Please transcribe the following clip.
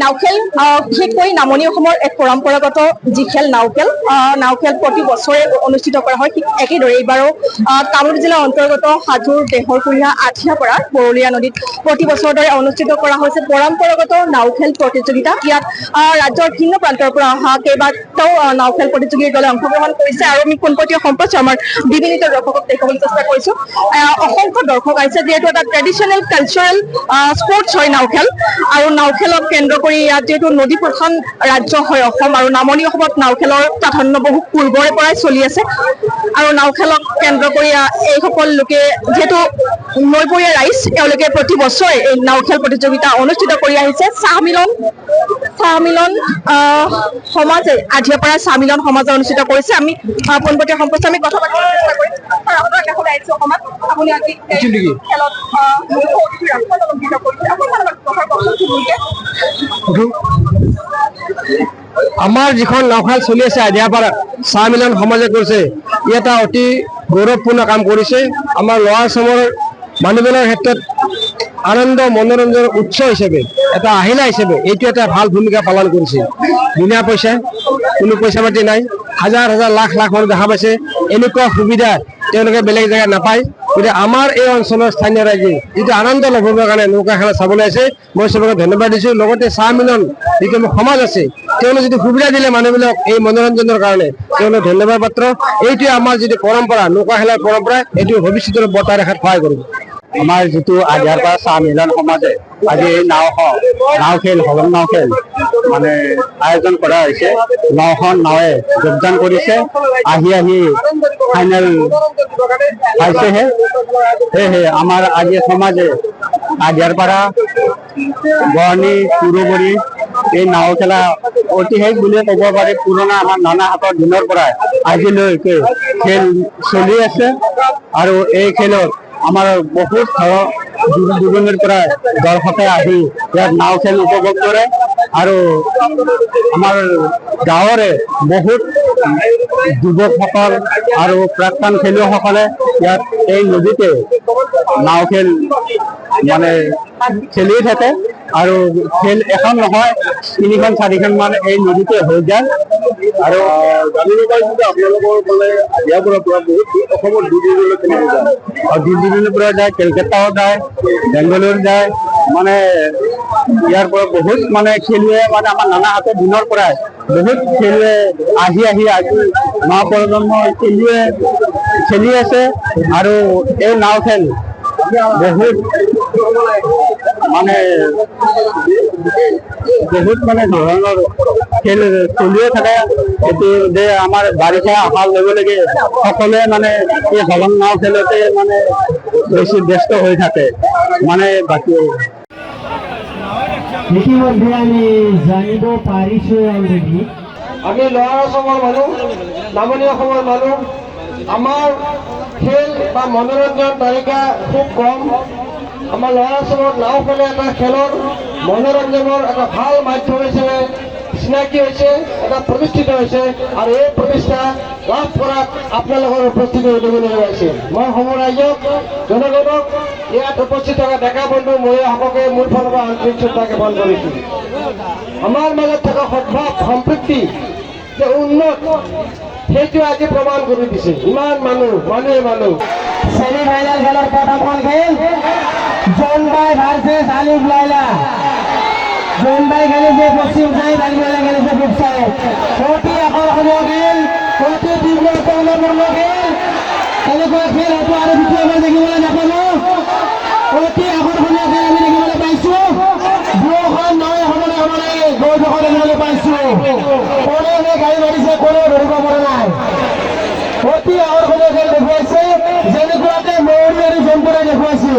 নাওখেল বিশেষকৈ নামনি অসমৰ এক পৰম্পৰাগত যি খেল নাওখেল প্ৰতি বছৰে অনুষ্ঠিত কৰা হয়। ঠিক একেদৰে এইবাৰো কামৰূপ জিলাৰ অন্তৰ্গত হাজোৰ দেহৰকুৰীয়া আঠিয়াপাৰা বৰলীয়া নদীত প্ৰতি বছৰৰ দৰে অনুষ্ঠিত কৰা হৈছে পৰম্পৰাগত নাওখেল প্ৰতিযোগিতা। ইয়াত ৰাজ্যৰ ভিন্ন প্ৰান্তৰ পৰা অহা কেইবাটাও নাওখেল প্ৰতিযোগীৰ দলে অংশগ্ৰহণ কৰিছে আৰু আমি পোনপটীয়া সম্প্ৰচাৰ আমাৰ বিভিন্ন দৰ্শকক দেখুৱাবলৈ চেষ্টা কৰিছো। অসংখ্য দৰ্শক আহিছে, যিহেতু এটা ট্ৰেডিশ্যনেল কালচাৰেল স্পৰ্টছ হয় নাওখেল, আৰু নাওখেলক কেন্দ্ৰ কৰি ইয়াত যিহেতু নদী প্ৰধান ৰাজ্য হয় অসম, আৰু নামনি অসমত নাওখেলৰ প্ৰাধান্য বহু পূৰ্বৰে পৰাই চলি আছে। আৰু নাওখেলক কেন্দ্ৰ কৰি এইসকল লোকে যিহেতু নৈপৰীয়া ৰাইজ, তেওঁলোকে প্ৰতি বছৰে এই নাওখেল প্ৰতিযোগিতা অনুষ্ঠিত কৰি আহিছে। চাহ মিলন সমাজে আঠিয়াপাৰা চাহ মিলন সমাজে অনুষ্ঠিত কৰিছে। আমি পোনপটীয়া সম্প্ৰচাৰ আমি কথা পাতিবলৈ চেষ্টা কৰিম। আপোনাৰ কাষলৈ আহিছো অসমত, আপুনি আজি খেলত আমাৰ যিখন নাওখেল চলি আছে আঠিয়াপাৰা চাহ মিলন সমাজে কৰিছে, ই এটা অতি গৌৰৱপূৰ্ণ কাম কৰিছে। আমাৰ ল'ৱাৰ আছামৰ মানুহবিলাকৰ ক্ষেত্ৰত আনন্দ মনোৰঞ্জনৰ উৎস হিচাপে, এটা আহিলা হিচাপে এইটো এটা ভাল ভূমিকা পালন কৰিছে। বিনা পইচা, কোনো পইচা পাতি নাই, হাজাৰ হাজাৰ লাখ লাখ মানুহ দেখা পাইছে। এনেকুৱা সুবিধা তেওঁলোকে বেলেগ জেগাত নাপায়। গতিকে আমাৰ এই অঞ্চলৰ স্থানীয় ৰাইজে যিটো আনন্দ ল'বৰ কাৰণে নৌকা খেলা চাবলৈ আছে, মই চবকে ধন্যবাদ দিছোঁ। লগতে চাহ মিলন যিটো সমাজ আছে, তেওঁলোকে যিটো সুবিধা দিলে মানুহবিলাক এই মনোৰঞ্জনৰ কাৰণে, তেওঁলোক ধন্যবাদ পাত্ৰ। এইটোৱে আমাৰ যিটো পৰম্পৰা, নৌকা খেলাৰ পৰম্পৰা, এইটো ভৱিষ্যতৰ বৰ্তাই ৰখাত সহায় কৰিব। আমাৰ যিটো আঠিয়াপাৰা চাহ মিলন সমাজে আজি নাও খেল হলং নাও খেল মানে আয়োজন কৰা হৈছে। নাওখন নাৱে যোগদান কৰিছে, আহি ফাইনেল পাইছেহে। সেয়েহে আমাৰ আজি সমাজে আঠিয়াপাৰা বৰ্ণি পুৰুবৰী এই নাও খেলা ঐতিহাসিক বুলিয়ে ক'ব পাৰি। পুৰণা আমাৰ নানাহাতৰ দিনৰ পৰাই আজিলৈকে খেল চলি আছে, আৰু এই খেলত আমাৰ বহুত দূৰণিৰ পৰা দৰ্শকে আহি ইয়াত নাও খেল উপভোগ কৰে। আৰু আমাৰ গাঁৱৰে বহুত যুৱকসকল আৰু প্ৰাক্তন খেলুৱৈসকলে ইয়াত এই নদীতে নাও খেল মানে খেলি থাকে। আৰু খেল এখন নহয়, 3খন 4খন মান এই নদীতে হৈ যায়। আৰু জানিব পাৰিছো যে আপোনালোকৰ মানে ইয়াৰ পৰা বহুত অসমৰ দূৰ দূৰণিলৈ খেলিব যায়, আৰু দূৰ দূৰণিৰ পৰা যায়, কলকাতাও যায়, বেংগালুৰু যায়। মানে ইয়াৰ পৰা বহুত মানে খেলুৱৈ, মানে আমাৰ নানাহাতৰ দিনৰ পৰাই বহুত খেলুৱৈ আজি নৱ প্ৰজন্মৰ খেলুৱৈ খেলি আছে। আৰু এই নাও খেল বহুত ধৰণৰ খেল চলিয়ে থাকে। এইটো যে আমাৰ বাৰিষা অহাৰ লগে লগে সকলোৱে মানে এই হলং নাও খেলতে মানে বেছি ব্যস্ত হৈ থাকে। মানে বাকী ইতিমধ্যে আমি জানিব পাৰিছো অলৰেডি, আমি ল'ৱাৰ অসমৰ মানুহ, নামনি অসমৰ মানুহ, আমাৰ খেল বা মনোৰঞ্জন তালিকা খুব কম। আমাৰ ল'ৱাৰ অসমত নাও খেলে এটা খেলৰ মনোৰঞ্জনৰ এটা ভাল মাধ্যম হিচাপে চিনাকি হৈছে, এটা প্ৰতিষ্ঠিত হৈছে। আৰু এই প্ৰতিষ্ঠা লাভ কৰাত আপোনালোকৰ উপস্থিতি অধিকলৈ হৈছে। মই সমূহ ৰাইজক, জনগণক, ইয়াত উপস্থিত থকা ডেকা বন্ধু মহিলাসকলে মোৰ ফালৰ পৰা আন্তৰিক শ্ৰদ্ধা জ্ঞাপন কৰিছোঁ। আমাৰ মাজত থকা সদ্ভাৱ সম্প্ৰীতি যে উন্নত, সেইটো আজি প্ৰমাণ কৰি দিছে। ইমান মানুহে ছেমি ফাইনেল খেলৰ প্ৰথমখন খেল জোনবাই ভাৰ্চেছ আলিফ লাইলা। জোনবাই খেলিছে পশ্চিম চাইড, আলিফ লাইলা খেলিছে পূব চাইড। অতি আকৰ্ষণীয় খেল, অতি তীব্ৰতাপূৰ্ণ খেল। এনেকুৱা খেল হয়তো আৰু দ্বিতীয়বাৰ দেখিবলৈ নাপালো। অতি আকৰ্ষণীয় খেল আমি দেখিবলৈ পাইছো। দুয়োখন নাৱে সমানে গৈ থকা দেখিবলৈ পাইছো। কোনে গাড়ী মাৰিছে, কোনেও ধৰিব পৰা নাই। অতি আকৰ্ষণীয় খেল দেখুৱাইছে, যেনেকুৱাকে মৌৰী আৰু জম্পুৰে দেখুৱাইছে।